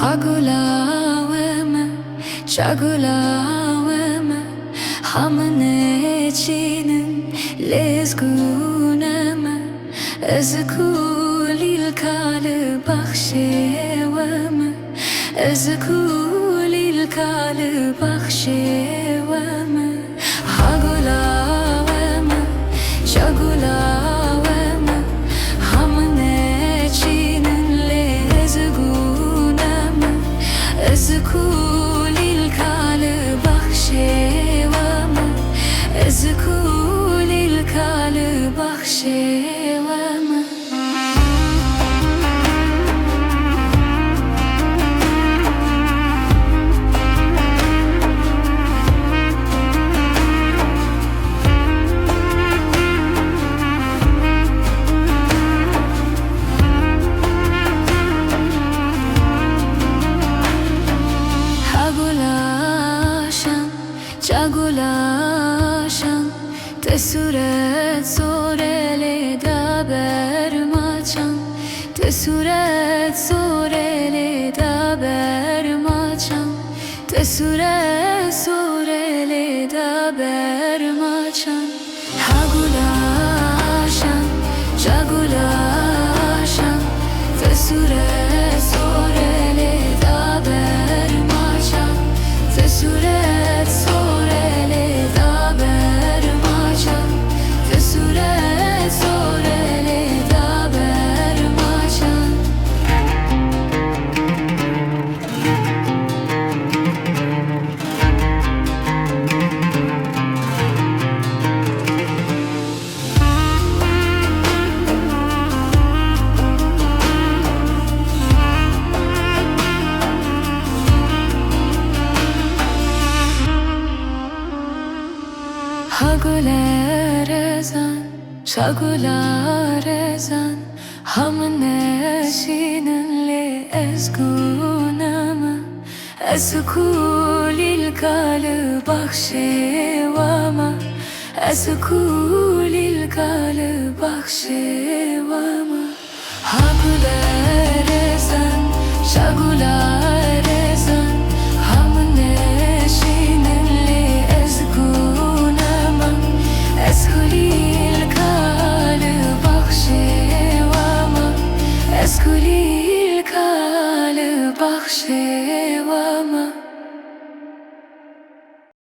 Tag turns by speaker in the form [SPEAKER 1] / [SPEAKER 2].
[SPEAKER 1] Hagulawema, chagulawema, hamne chinin lezgunema, ezkulil kale bakhshewema, ezkulil kale bakhshewema. Hagulawema, chagulawema, hamne chinin lezgunema, ezkulil kale bakhshewema, ezkulil kale bakhshewema. Çagulaşan tesuret sorele daber maçan, tesuret sorele daber maçan, tesuret sorele daber maçan. Hagulaşan, çagulaşan tesuret sorele daber maçan, tesuret sorele daber maçan, tesuret sorele daber maçan. Hagulerezan, şagularezan, hamne şininle ezgunama, ezkulil kale bakhshewama, ezkulil kale bakhshewama. Hagulerezan, şagularezan, hamne şininle ezgunama, ezkulil kale bakhshewama, ezkulil kale bakhshewama.